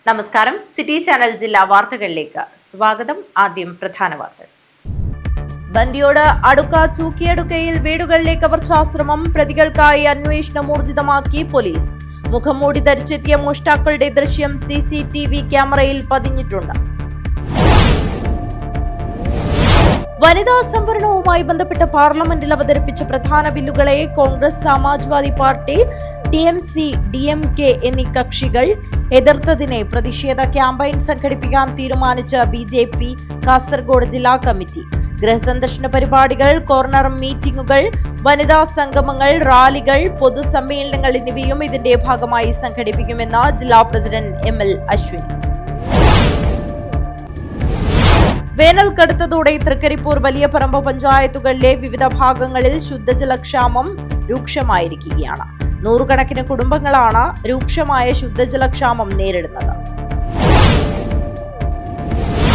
നമസ്കാരം. City channel ജില്ലാ വാർത്തകളിലേക്ക് സ്വാഗതം. ആദ്യം പ്രധാന വാർത്തകൾ. ബന്ദിയോട് അടുക്ക ചൂക്കിയടുക്കയിൽ വീടുകളിലെ കവർച്ചാശ്രമം, പ്രതികൾക്കായി അന്വേഷണം ഊർജിതമാക്കി പോലീസ്. മുഖംമൂടി ധരിച്ചെത്തിയ മോഷ്ടാക്കളുടെ ദൃശ്യം CCTV ക്യാമറയിൽ പതിഞ്ഞിട്ടുണ്ട്. വനിതാ സംവരണവുമായി ബന്ധപ്പെട്ട് പാർലമെന്റിൽ അവതരിപ്പിച്ച പ്രധാന ബില്ലുകളെ Congress, Samajwadi party, TMC, DMK എന്നീ കക്ഷികൾ എതിർത്തതിനെ പ്രതിഷേധ ക്യാമ്പയിൻ സംഘടിപ്പിക്കാൻ തീരുമാനിച്ച BJP കാസർഗോഡ് ജില്ലാ കമ്മിറ്റി. ഗൃഹസന്ദർശന പരിപാടികൾ, കോർണർ മീറ്റിംഗുകൾ, വനിതാ സംഗമങ്ങൾ, റാലികൾ, പൊതുസമ്മേളനങ്ങൾ എന്നിവയും ഇതിന്റെ ഭാഗമായി സംഘടിപ്പിക്കുമെന്ന് ജില്ലാ പ്രസിഡന്റ് ML അശ്വിനി. വേനൽ കടുത്തതോടെ തൃക്കരിപ്പൂർ, വലിയപറമ്പ് പഞ്ചായത്തുകളിലെ വിവിധ ഭാഗങ്ങളിൽ ശുദ്ധജലക്ഷാമം രൂക്ഷമായിരിക്കുകയാണ്. നൂറുകണക്കിന് കുടുംബങ്ങളാണ് രൂക്ഷമായ ശുദ്ധജലക്ഷാമം നേരിടുന്നത്.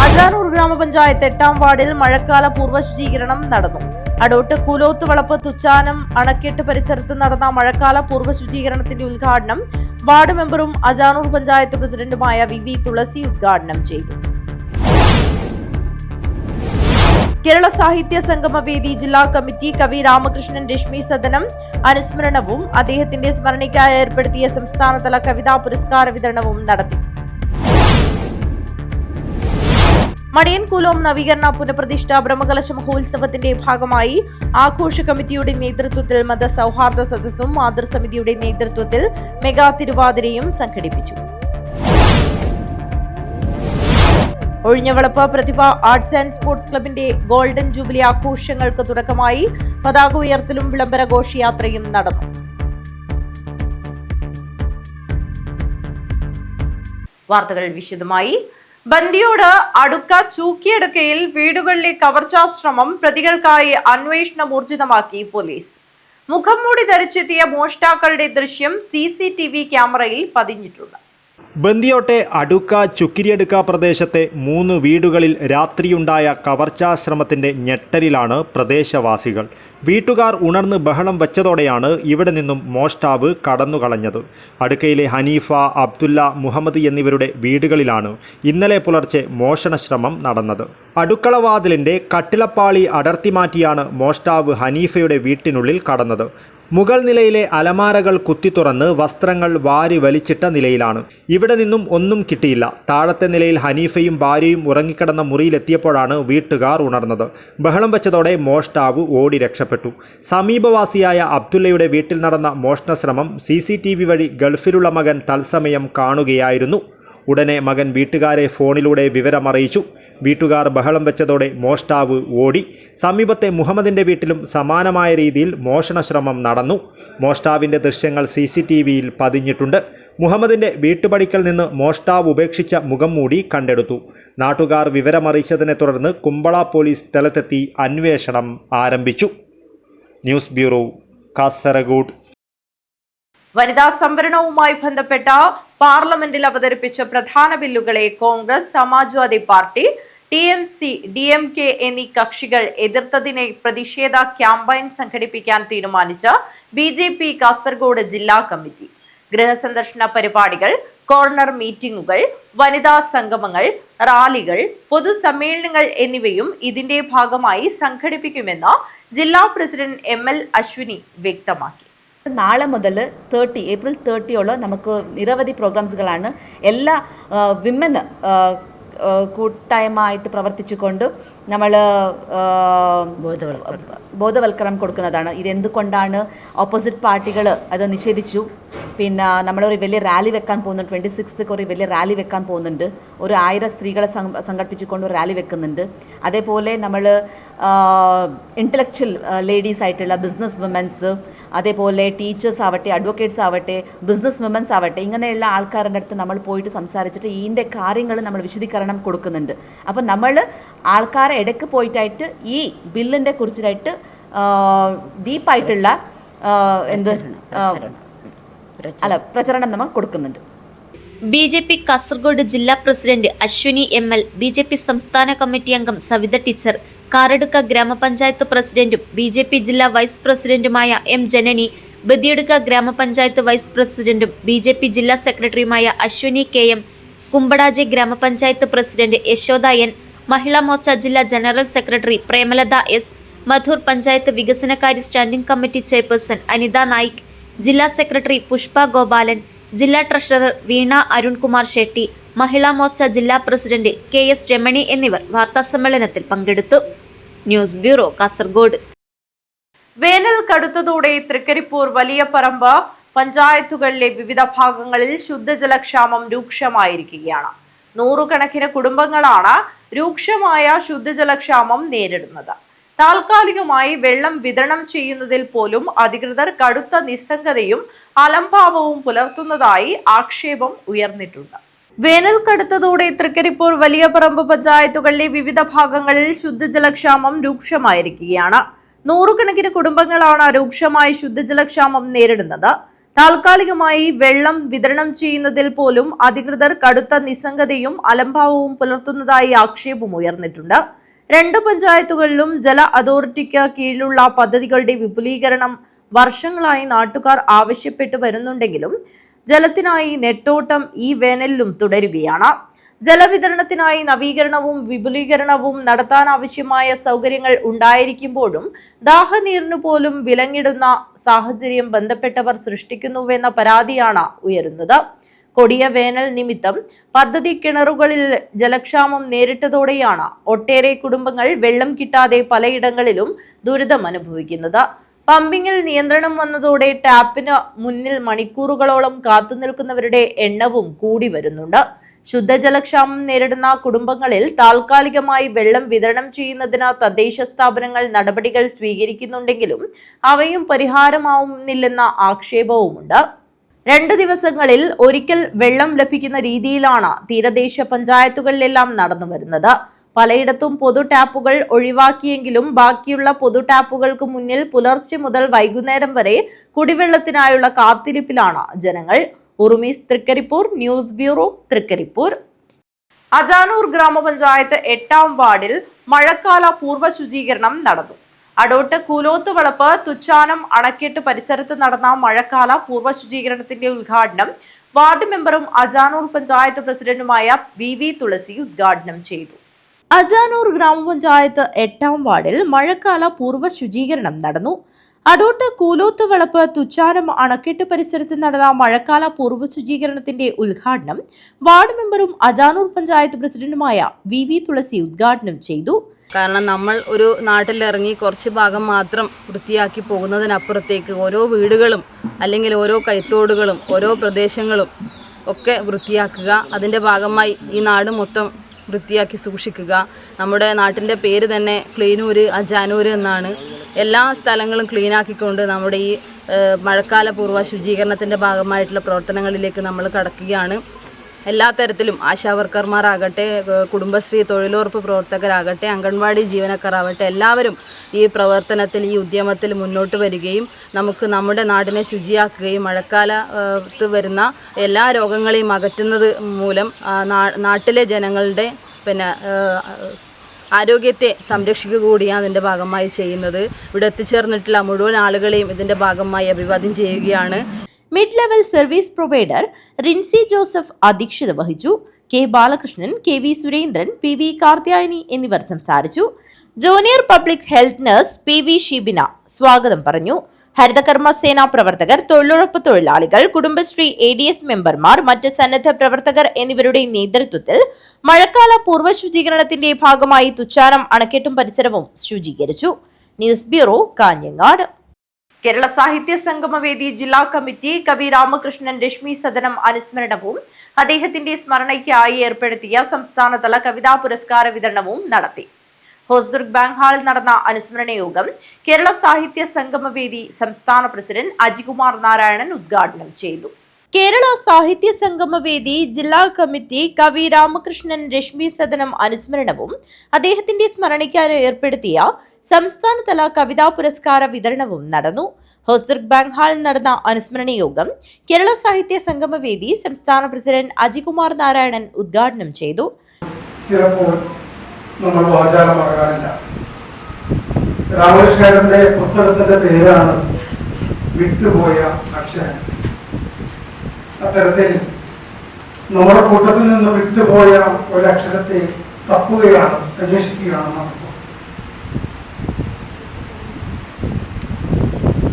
അജാനൂർ ഗ്രാമപഞ്ചായത്ത് 8-ാം വാർഡിൽ മഴക്കാല പൂർവ്വ ശുചീകരണം നടന്നു. അടോട്ട് കൂലോത്ത് വളപ്പ് തുച്ചാനം അണക്കെട്ട് പരിസരത്ത് നടന്ന മഴക്കാല പൂർവ്വ ശുചീകരണത്തിന്റെ ഉദ്ഘാടനം വാർഡ് മെമ്പറും അജാനൂർ പഞ്ചായത്ത് പ്രസിഡന്റുമായ VV തുളസി ഉദ്ഘാടനം ചെയ്തു. കേരള സാഹിത്യ സംഗമവേദി ജില്ലാ കമ്മിറ്റി കവി രാമകൃഷ്ണൻ രശ്മി സദനം അനുസ്മരണവും അദ്ദേഹത്തിന്റെ സ്മരണയ്ക്കായി ഏർപ്പെടുത്തിയ സംസ്ഥാനതല കവിതാ പുരസ്കാര വിതരണവും നടത്തി. മടിയൻകൂലോം നവീകരണ പുനഃപ്രതിഷ്ഠ ബ്രഹ്മകലശ മഹോത്സവത്തിന്റെ ഭാഗമായി ആഘോഷ കമ്മിറ്റിയുടെ നേതൃത്വത്തിൽ മതസൗഹാർദ്ദ സദസ്സും മാതൃസമിതിയുടെ നേതൃത്വത്തിൽ മെഗാ തിരുവാതിരയും സംഘടിപ്പിച്ചു. ഒഴിഞ്ഞവളപ്പ് പ്രതിഭ ആർട്സ് ആൻഡ് സ്പോർട്സ് ക്ലബിന്റെ ഗോൾഡൻ ജൂബിലി ആഘോഷങ്ങൾക്ക് തുടക്കമായി. പതാക ഉയർത്തലും വിളംബര ഘോഷയാത്രയും നടന്നു. വാർത്തകൾ വിശദമായി. ബന്ദിയോട് അടുക്ക ചൂക്കിയടുക്കയിൽ വീടുകളിലെ കവർച്ചാശ്രമം, പ്രതികൾക്കായി അന്വേഷണം ഊർജിതമാക്കി പോലീസ്. മുഖംമൂടി ധരിച്ചെത്തിയ മോഷ്ടാക്കളുടെ ദൃശ്യം CCTV ക്യാമറയിൽ പതിഞ്ഞിട്ടുണ്ട്. ബന്ദിയോട്ടെ അടുക്ക ചുക്കിരിയടുക്ക പ്രദേശത്തെ 3 വീടുകളിൽ രാത്രിയുണ്ടായ കവർച്ചാശ്രമത്തിന്റെ ഞെട്ടലിലാണ് പ്രദേശവാസികൾ. വീട്ടുകാർ ഉണർന്ന് ബഹളം വെച്ചതോടെയാണ് ഇവിടെ നിന്നും മോഷ്ടാവ് കടന്നുകളഞ്ഞത്. അടുക്കയിലെ ഹനീഫ, അബ്ദുല്ല, മുഹമ്മദ് എന്നിവരുടെ വീടുകളിലാണ് ഇന്നലെ പുലർച്ചെ മോഷണശ്രമം നടന്നത്. അടുക്കളവാതിലിന്റെ കട്ടിളപ്പാളി അടർത്തി മാറ്റിയാണ് മോഷ്ടാവ് ഹനീഫയുടെ വീട്ടിനുള്ളിൽ കടന്നത്. മുകൾ നിലയിലെ അലമാരകൾ കുത്തി തുറന്ന് വസ്ത്രങ്ങൾ വാരി വലിച്ചിട്ട നിലയിലാണ്. ഇവിടെ നിന്നും ഒന്നും കിട്ടിയില്ല. താഴത്തെ നിലയിൽ ഹനീഫയും ഭാര്യയും ഉറങ്ങിക്കിടന്ന മുറിയിലെത്തിയപ്പോഴാണ് വീട്ടുകാർ ഉണർന്നത്. ബഹളം വെച്ചതോടെ മോഷ്ടാവ് ഓടി രക്ഷപ്പെട്ടു. സമീപവാസിയായ അബ്ദുല്ലയുടെ വീട്ടിൽ നടന്ന മോഷണശ്രമം CCTV വഴി ഗൾഫിലുള്ള മകൻ തത്സമയം കാണുകയായിരുന്നു. ഉടനെ മകൻ വീട്ടുകാരെ ഫോണിലൂടെ വിവരമറിയിച്ചു. വീട്ടുകാർ ബഹളം വെച്ചതോടെ മോഷ്ടാവ് ഓടി. സമീപത്തെ മുഹമ്മദിന്റെ വീട്ടിലും സമാനമായ രീതിയിൽ മോഷണശ്രമം നടന്നു. മോഷ്ടാവിന്റെ ദൃശ്യങ്ങൾ CCTVയിൽ പതിഞ്ഞിട്ടുണ്ട്. മുഹമ്മദിന്റെ വീട്ടുപടിക്കൽ നിന്ന് മോഷ്ടാവ് ഉപേക്ഷിച്ച മുഖംമൂടി കണ്ടെടുത്തു. നാട്ടുകാർ വിവരമറിയിച്ചതിനെ തുടർന്ന് കുമ്പള പോലീസ് സ്ഥലത്തെത്തി അന്വേഷണം ആരംഭിച്ചു. News bureau, Kasaragod. വനിതാ സംവരണവുമായി ബന്ധപ്പെട്ട പാർലമെന്റിൽ അവതരിപ്പിച്ച പ്രധാന ബില്ലുകളെ Congress, Samajwadi party, TMC, DMK എന്നീ കക്ഷികൾ എതിർത്തതിനെ പ്രതിഷേധ ക്യാമ്പയിൻ സംഘടിപ്പിക്കാൻ തീരുമാനിച്ച BJP കാസർഗോഡ് ജില്ലാ കമ്മിറ്റി. ഗൃഹസന്ദർശന പരിപാടികൾ, കോർണർ മീറ്റിംഗുകൾ, വനിതാ സംഗമങ്ങൾ, റാലികൾ, പൊതുസമ്മേളനങ്ങൾ എന്നിവയും ഇതിന്റെ ഭാഗമായി സംഘടിപ്പിക്കുമെന്ന് ജില്ലാ പ്രസിഡന്റ് ML അശ്വിനി വ്യക്തമാക്കി. നാളെ മുതൽ ഏപ്രിൽ 30 നമുക്ക് നിരവധി പ്രോഗ്രാംസുകളാണ്. എല്ലാ വിമൻ കൂട്ടായ്മയായിട്ട് പ്രവർത്തിച്ചുകൊണ്ട് നമ്മൾ ബോധവൽക്കരണം കൊടുക്കുന്നതാണ്. ഇതെന്തുകൊണ്ടാണ് ഓപ്പോസിറ്റ് പാർട്ടികൾ അത് നിഷേധിച്ചു. പിന്നെ നമ്മളൊരു വലിയ റാലി വെക്കാൻ പോകുന്നുണ്ട്. 26th ഒരു വലിയ റാലി വെക്കാൻ പോകുന്നുണ്ട്. ഒരു 1000 സ്ത്രീകളെ സംഘടിപ്പിച്ചുകൊണ്ട് ഒരു റാലി വെക്കുന്നുണ്ട്. അതേപോലെ നമ്മൾ ഇൻ്റലക്ച്വൽ ലേഡീസ് ആയിട്ടുള്ള ബിസിനസ് വിമൻസ്, അതേപോലെ ടീച്ചേഴ്സ് ആവട്ടെ, അഡ്വക്കേറ്റ്സ് ആവട്ടെ, ബിസിനസ് വിമൻസ് ആവട്ടെ, ഇങ്ങനെയുള്ള ആൾക്കാരുടെ അടുത്ത് നമ്മൾ പോയിട്ട് സംസാരിച്ചിട്ട് ഇതിൻ്റെ കാര്യങ്ങൾ നമ്മൾ വിശദീകരണം കൊടുക്കുന്നുണ്ട്. അപ്പം നമ്മൾ ആൾക്കാരെ ഇടയ്ക്ക് പോയിട്ടായിട്ട് ഈ ബില്ലിൻ്റെ കുറിച്ചായിട്ട് ഡീപ്പായിട്ടുള്ള പ്രചരണം നമ്മൾ കൊടുക്കുന്നുണ്ട്. BJP കാസർഗോഡ് ജില്ലാ പ്രസിഡന്റ് അശ്വിനി ML, BJP സംസ്ഥാന കമ്മിറ്റി അംഗം സവിത ടീച്ചർ, കാരടുക്ക ഗ്രാമപഞ്ചായത്ത് പ്രസിഡന്റും BJP ജില്ലാ വൈസ് പ്രസിഡന്റുമായ M ജനനി, ബദിയടുക്ക ഗ്രാമപഞ്ചായത്ത് വൈസ് പ്രസിഡന്റും BJP ജില്ലാ സെക്രട്ടറിയുമായ അശ്വിനി KM, കുമ്പടാജെ ഗ്രാമപഞ്ചായത്ത് പ്രസിഡന്റ് യശോദ എൻ, മഹിളാ മോർച്ച ജില്ലാ general secretary Premalatha S, Madhur panchayat വികസനകാര്യ standing committee chairperson Anitha Naik, ജില്ലാ സെക്രട്ടറി പുഷ്പ ഗോപാലൻ, ജില്ലാ ട്രഷറർ വീണ അരുൺകുമാർ ഷെട്ടി, മഹിളാ മോർച്ച ജില്ലാ പ്രസിഡന്റ് KS രമണി എന്നിവർ വാർത്താസമ്മേളനത്തിൽ പങ്കെടുത്തു. News bureau, Kasaragod. വേനൽ കടുത്തതോടെ തൃക്കരിപ്പൂർ വലിയപറമ്പ് പഞ്ചായത്തുകളിലെ വിവിധ ഭാഗങ്ങളിൽ ശുദ്ധജലക്ഷാമം രൂക്ഷമായിരിക്കുകയാണ്. നൂറുകണക്കിന് കുടുംബങ്ങളാണ് രൂക്ഷമായ ശുദ്ധജലക്ഷാമം നേരിടുന്നത്. താൽക്കാലികമായി വെള്ളം വിതരണം ചെയ്യുന്നതിൽ പോലും അധികൃതർ കടുത്ത നിസ്സംഗതയും അലംഭാവവും പുലർത്തുന്നതായി ആക്ഷേപം ഉയർന്നിട്ടുണ്ട്. വേനൽ കടുത്തതോടെ തൃക്കരിപ്പൂർ വലിയപറമ്പ് പഞ്ചായത്തുകളിലെ വിവിധ ഭാഗങ്ങളിൽ ശുദ്ധജലക്ഷാമം രൂക്ഷമായിരിക്കുകയാണ്. നൂറുകണക്കിന് കുടുംബങ്ങളാണ് രൂക്ഷമായ ശുദ്ധജലക്ഷാമം നേരിടുന്നത്. താൽക്കാലികമായി വെള്ളം വിതരണം ചെയ്യുന്നതിൽ പോലും അധികൃതർ കടുത്ത നിസ്സംഗതയും അലംഭാവവും പുലർത്തുന്നതായി ആക്ഷേപം ഉയർന്നിട്ടുണ്ട്. 2 പഞ്ചായത്തുകളിലും ജല അതോറിറ്റിക്ക് കീഴിലുള്ള പദ്ധതികളുടെ വിപുലീകരണം വർഷങ്ങളായി നാട്ടുകാർ ആവശ്യപ്പെട്ടു വരുന്നുണ്ടെങ്കിലും ജലത്തിനായി നെട്ടോട്ടം ഈ വേനലിലും തുടരുകയാണ്. ജലവിതരണത്തിനായി നവീകരണവും വിപുലീകരണവും നടത്താനാവശ്യമായ സൗകര്യങ്ങൾ ഉണ്ടായിരിക്കുമ്പോഴും ദാഹനീരിനു പോലും വിലങ്ങിടുന്ന സാഹചര്യം ബന്ധപ്പെട്ടവർ സൃഷ്ടിക്കുന്നുവെന്ന പരാതിയാണ് ഉയരുന്നത്. കൊടിയ വേനൽ നിമിത്തം പദ്ധതി കിണറുകളിൽ ജലക്ഷാമം നേരിട്ടതോടെയാണ് ഒട്ടേറെ കുടുംബങ്ങൾ വെള്ളം കിട്ടാതെ പലയിടങ്ങളിലും ദുരിതം അനുഭവിക്കുന്നത്. പമ്പിങ്ങിൽ നിയന്ത്രണം വന്നതോടെ ടാപ്പിന് മുന്നിൽ മണിക്കൂറുകളോളം കാത്തുനിൽക്കുന്നവരുടെ എണ്ണവും കൂടി വരുന്നുണ്ട്. ശുദ്ധജലക്ഷാമം നേരിടുന്ന കുടുംബങ്ങളിൽ താൽക്കാലികമായി വെള്ളം വിതരണം ചെയ്യുന്നതിന് തദ്ദേശ സ്ഥാപനങ്ങൾ നടപടികൾ സ്വീകരിക്കുന്നുണ്ടെങ്കിലും അവയും പരിഹാരമാവുന്നില്ലെന്ന ആക്ഷേപവുമുണ്ട്. 2 ദിവസങ്ങളിൽ ഒരിക്കൽ വെള്ളം ലഭിക്കുന്ന രീതിയിലാണ് തീരദേശ പഞ്ചായത്തുകളിലെല്ലാം നടന്നു വരുന്നത്. പലയിടത്തും പൊതു ടാപ്പുകൾ ഒഴിവാക്കിയെങ്കിലും ബാക്കിയുള്ള പൊതു ടാപ്പുകൾക്ക് മുന്നിൽ പുലർച്ചെ മുതൽ വൈകുന്നേരം വരെ കുടിവെള്ളത്തിനായുള്ള കാത്തിരിപ്പിലാണ് ജനങ്ങൾ. ഉറുമീസ്, തൃക്കരിപ്പൂർ. News bureau, Trikaripur. അജാനൂർ ഗ്രാമപഞ്ചായത്ത് 8ാം വാർഡിൽ മഴക്കാല പൂർവ്വ ശുചീകരണം നടന്നു. അടോട്ട് കൂലോത്ത് വളപ്പ് തുച്ചാനം അണക്കെട്ട് പരിസരത്ത് നടന്ന മഴക്കാല പൂർവ്വ ശുചീകരണത്തിന്റെ ഉദ്ഘാടനം വാർഡ് മെമ്പറും അജാനൂർ പഞ്ചായത്ത് പ്രസിഡന്റുമായ VV തുളസി ഉദ്ഘാടനം ചെയ്തു. അജാനൂർ ഗ്രാമപഞ്ചായത്ത് 8ാം വാർഡിൽ മഴക്കാല പൂർവ്വ ശുചീകരണം നടന്നു. അടോട്ട് കൂലോത്ത് വളപ്പ് തുച്ചാനം അണക്കെട്ട് പരിസരത്ത് നടന്ന മഴക്കാല പൂർവ്വ ശുചീകരണത്തിന്റെ ഉദ്ഘാടനം വാർഡ് മെമ്പറും അജാനൂർ പഞ്ചായത്ത് പ്രസിഡന്റുമായ VV തുളസി ഉദ്ഘാടനം ചെയ്തു. കാരണം നമ്മൾ ഒരു നാട്ടിലിറങ്ങി കുറച്ച് ഭാഗം മാത്രം വൃത്തിയാക്കി പോകുന്നതിനപ്പുറത്തേക്ക് ഓരോ വീടുകളും അല്ലെങ്കിൽ ഓരോ കൈത്തോടുകളും ഓരോ പ്രദേശങ്ങളും ഒക്കെ വൃത്തിയാക്കുക. അതിൻ്റെ ഭാഗമായി ഈ നാട് മൊത്തം വൃത്തിയാക്കി സൂക്ഷിക്കുക. നമ്മുടെ നാട്ടിൻ്റെ പേര് തന്നെ ക്ലീനൂര്, അജാനൂര് എന്നാണ്. എല്ലാ സ്ഥലങ്ങളും ക്ലീനാക്കിക്കൊണ്ട് നമ്മുടെ ഈ മഴക്കാല പൂർവ്വ ശുചീകരണത്തിൻ്റെ ഭാഗമായിട്ടുള്ള പ്രവർത്തനങ്ങളിലേക്ക് നമ്മൾ കടക്കുകയാണ്. എല്ലാ തരത്തിലും ആശാവർക്കർമാരാകട്ടെ, കുടുംബശ്രീ തൊഴിലുറപ്പ് പ്രവർത്തകരാകട്ടെ, അംഗൻവാടി ജീവനക്കാരാകട്ടെ, എല്ലാവരും ഈ പ്രവർത്തനത്തിൽ, ഈ ഉദ്യമത്തിൽ മുന്നോട്ട് വരികയും നമുക്ക് നമ്മുടെ നാടിനെ ശുചിയാക്കുകയും മഴക്കാലത്ത് വരുന്ന എല്ലാ രോഗങ്ങളെയും അകറ്റുന്നത് മൂലം നാട്ടിലെ ജനങ്ങളുടെ ആരോഗ്യത്തെ സംരക്ഷിക്കുക കൂടിയാണ് ഇതിൻ്റെ ഭാഗമായി ചെയ്യുന്നത്. ഇവിടെ എത്തിച്ചേർന്നിട്ടുള്ള മുഴുവൻ ആളുകളെയും ഇതിൻ്റെ ഭാഗമായി അഭിവാദ്യം ചെയ്യുകയാണ്. Mid level service provider Rincy Joseph അധ്യക്ഷത വഹിച്ചു. K Balakrishnan, KV Surendran, PV Karthyayani എന്നിവർ സംസാരിച്ചു. Junior public health nurse PV Shibina സ്വാഗതം പറഞ്ഞു. ഹരിതകർമ്മ സേനാ പ്രവർത്തകർ, തൊഴിലുറപ്പ് തൊഴിലാളികൾ, കുടുംബശ്രീ ADS മെമ്പർമാർ, മറ്റ് സന്നദ്ധ പ്രവർത്തകർ എന്നിവരുടെ നേതൃത്വത്തിൽ മഴക്കാല പൂർവ്വ ശുചീകരണത്തിന്റെ ഭാഗമായി തുച്ചാനം അണക്കെട്ടും പരിസരവും ശുചീകരിച്ചു. News bureau, Kanhangad. കേരള സാഹിത്യ സംഗമവേദി ജില്ലാ കമ്മിറ്റി കവി രാമകൃഷ്ണൻ രശ്മി സദനം അനുസ്മരണവും അദ്ദേഹത്തിന്റെ സ്മരണയ്ക്കായി ഏർപ്പെടുത്തിയ സംസ്ഥാനതല കവിതാ പുരസ്കാര വിതരണവും നടത്തി. ഹോസ്ദുർഗ് ബാങ്ക് ഹാളിൽ നടന്ന അനുസ്മരണ യോഗം കേരള സാഹിത്യ സംഗമവേദി സംസ്ഥാന പ്രസിഡന്റ് അജികുമാർ നാരായണൻ ഉദ്ഘാടനം ചെയ്തു. കേരള സാഹിത്യ സംഗമവേദി ജില്ലാ കമ്മിറ്റി കവി രാമകൃഷ്ണൻ രശ്മി സദനം അനുസ്മരണവും അദ്ദേഹത്തിന്റെ സ്മരണയ്ക്കായി ഏർപ്പെടുത്തിയ സംസ്ഥാനതല കവിതാ പുരസ്കാര വിതരണവും നടന്നു. ഹോസ്ദുർഗ് ബാങ്ക് ഹാളിൽ നടന്ന അനുസ്മരണ യോഗം കേരള സാഹിത്യ സംഗമവേദി സംസ്ഥാന പ്രസിഡന്റ് അജികുമാർ നാരായണൻ ഉദ്ഘാടനം ചെയ്തു. ചിലപ്പോൾ നമ്മൾ വാചാലമാകാറില്ല. രാമകൃഷ്ണന്റെ പുസ്തകത്തിന്റെ പേരാണ് വിട്ടുപോയ അക്ഷരം. അത്തരത്തിൽ നമ്മുടെ കൂട്ടത്തിൽ നിന്ന് വിട്ടുപോയ ഒരക്ഷരത്തെ തപ്പുകയാണ്, അന്വേഷിക്കുകയാണ് നമ്മൾ.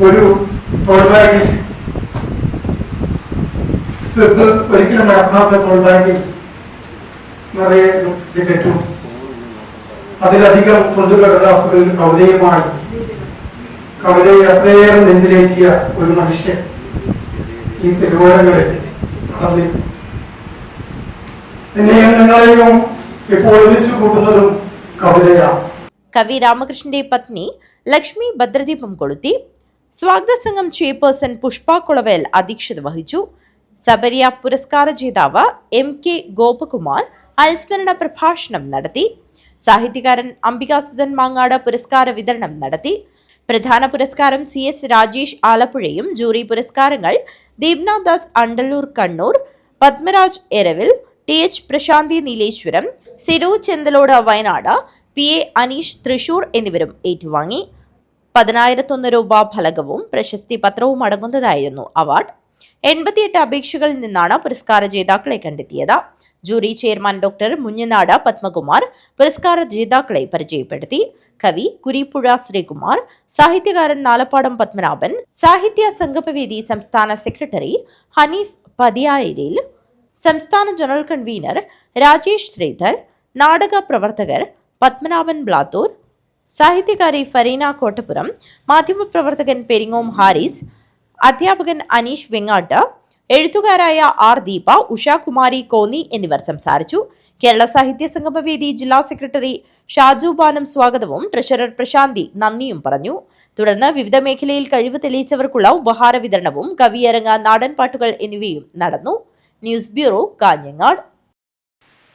ഒരു തോൾബാഗിൽ സിബ് ഒരിക്കലും മടക്കാത്ത തോൾബാഗിൽ നിറയെ ടിക്കറ്റും അതിലധികം തുണ്ടുകടലാസുകളിൽ കവിതയുമായി കവിതയെ അത്രയേറെ നെഞ്ചിലേറ്റിയ ഒരു മനുഷ്യൻ ഈ തിരുവോരങ്ങളിൽ നടന്നിരുന്നു. എന്നെയും നിങ്ങളെയും ഇപ്പോൾ ഒന്നിച്ചു കൂട്ടുന്നതും കവിതയാണ്. കവി രാമകൃഷ്ണന്റെ പത്നി ലക്ഷ്മി ഭദ്രദീപം കൊളുത്തി. സ്വാഗത സംഘം ചെയർപേഴ്സൺ പുഷ്പ കുളവേൽ അധ്യക്ഷത വഹിച്ചു. സബരിയ പുരസ്കാര ജേതാവ് MK ഗോപകുമാർ അനുസ്മരണ പ്രഭാഷണം നടത്തി. സാഹിത്യകാരൻ അംബികാസുധൻ മാങ്ങാട് പുരസ്കാര വിതരണം നടത്തി. പ്രധാന പുരസ്കാരം CS രാജേഷ് ആലപ്പുഴയും ജൂറി പുരസ്കാരങ്ങൾ ദീപ്നാദാസ് അണ്ടല്ലൂർ കണ്ണൂർ, പത്മരാജ് എരവിൽ, TH പ്രശാന്തി നീലേശ്വരം, സിരു ചെന്തലോട് വയനാട്, PA അനീഷ് തൃശൂർ എന്നിവരും ഏറ്റുവാങ്ങി. 10,001 രൂപ ഫലകവും പ്രശസ്തി പത്രവും അടങ്ങുന്നതായിരുന്നു അവാർഡ്. 88 അപേക്ഷകളിൽ നിന്നാണ് പുരസ്കാര ജേതാക്കളെ കണ്ടെത്തിയത്. Jury chairman doctor Munjanad Padmakumar പുരസ്കാര ജേതാക്കളെ പരിചയപ്പെടുത്തി. കവി കുരിപ്പുഴ ശ്രീകുമാർ, സാഹിത്യകാരൻ നാലപ്പാടം പത്മനാഭൻ, സാഹിത്യ സംഗമവേദി സംസ്ഥാന സെക്രട്ടറി ഹനീഫ് പതിയായിരിൽ, സംസ്ഥാന ജനറൽ കൺവീനർ രാജേഷ് ശ്രീധർ, നാടക പ്രവർത്തകർ പത്മനാഭൻ ബ്ലാത്തൂർ, സാഹിത്യകാരി ഫരീന കോട്ടപ്പുറം, മാധ്യമപ്രവർത്തകൻ പെരിങ്ങോം ഹാരിസ്, അധ്യാപകൻ അനീഷ് വെങ്ങാട്ട്, എഴുത്തുകാരായ R ദീപ, ഉഷാകുമാരി കോന്നി എന്നിവർ സംസാരിച്ചു. കേരള സാഹിത്യ സംഗമവേദി ജില്ലാ സെക്രട്ടറി ഷാജു ബാനം സ്വാഗതവും ട്രഷറർ പ്രശാന്തി നന്ദിയും പറഞ്ഞു. തുടർന്ന് വിവിധ മേഖലയിൽ കഴിവ് തെളിയിച്ചവർക്കുള്ള ഉപഹാര വിതരണവും കവിയരങ്ങ്, നാടൻ പാട്ടുകൾ എന്നിവയും നടന്നു. News bureau, Kanhangad.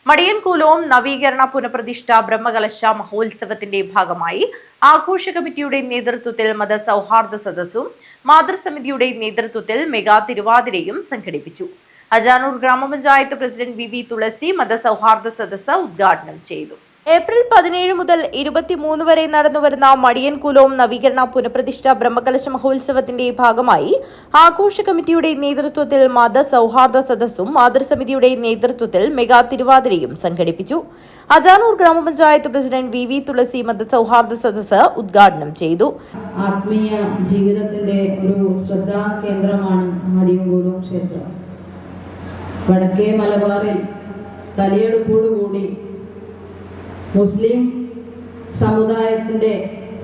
മടിയൻകൂലവും നവീകരണ പുനഃപ്രതിഷ്ഠ ബ്രഹ്മകലശ മഹോത്സവത്തിന്റെ ഭാഗമായി ആഘോഷ കമ്മിറ്റിയുടെ നേതൃത്വത്തിൽ മതസൗഹാർദ്ദ സദസ്സും മാതൃസമിതിയുടെ നേതൃത്വത്തിൽ മെഗാ തിരുവാതിരയും സംഘടിപ്പിച്ചു. അജാനൂർ ഗ്രാമപഞ്ചായത്ത് പ്രസിഡന്റ് VV തുളസി മതസൗഹാർദ്ദ സദസ്സ് ഉദ്ഘാടനം ചെയ്തു. ഏപ്രിൽ 17 മുതൽ 23 വരെ നടന്നുവരുന്ന മടിയൻകൂലവും നവീകരണ പുനഃപ്രതിഷ്ഠ ബ്രഹ്മകലശ മഹോത്സവത്തിന്റെ ഭാഗമായി ആഘോഷ കമ്മിറ്റിയുടെ നേതൃത്വത്തിൽ മതസൗഹാർദ്ദ സദസ്സും മാതൃസമിതിയുടെ നേതൃത്വത്തിൽ മെഗാ തിരുവാതിരയും സംഘടിപ്പിച്ചു. അജാനൂർ ഗ്രാമപഞ്ചായത്ത് പ്രസിഡന്റ് VV തുളസി മതസൗഹാർദ്ദ സദസ്സ് ഉദ്ഘാടനം ചെയ്തു. ആത്മീയ ജീവിതത്തിന്റെ ഒരു ശ്രദ്ധാ കേന്ദ്രമാണ് മടിയൻകൂലം ക്ഷേത്രം. വടക്കേ മലബാറിൽ തലയെടുപ്പോടുകൂടി മുസ്ലിം സമുദായത്തിന്റെ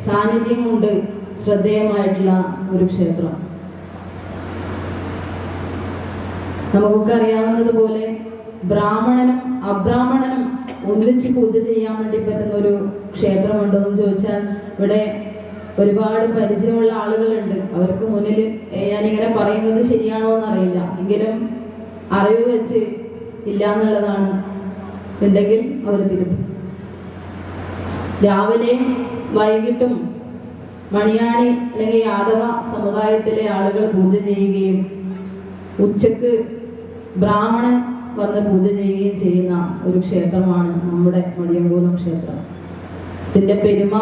സാന്നിധ്യം കൊണ്ട് ശ്രദ്ധേയമായിട്ടുള്ള ഒരു ക്ഷേത്രം. നമുക്കൊക്കെ അറിയാവുന്നതുപോലെ ബ്രാഹ്മണനും അബ്രാഹ്മണനും ഒന്നിച്ച് പൂജ ചെയ്യാൻ വേണ്ടി പറ്റുന്ന ഒരു ക്ഷേത്രമുണ്ടോ എന്ന് ചോദിച്ചാൽ ഇവിടെ ഒരുപാട് പരിചയമുള്ള ആളുകളുണ്ട്. അവർക്ക് മുന്നിൽ ഞാനിങ്ങനെ പറയുന്നത് ശരിയാണോ എന്നറിയില്ല, എങ്കിലും അറിവ് വെച്ച് ഇല്ല എന്നുള്ളതാണ്. ഉണ്ടെങ്കിൽ അവർ തിരുത്തും. രാവിലെ വൈകിട്ടും മണിയാണി അല്ലെങ്കിൽ യാദവ സമുദായത്തിലെ ആളുകൾ പൂജ ചെയ്യുകയും ഉച്ചക്ക് ബ്രാഹ്മണൻ വന്ന് പൂജ ചെയ്യുകയും ചെയ്യുന്ന ഒരു ക്ഷേത്രമാണ് നമ്മുടെ മടിയൻകൂലം ക്ഷേത്രം. ഇതിന്റെ പെരുമ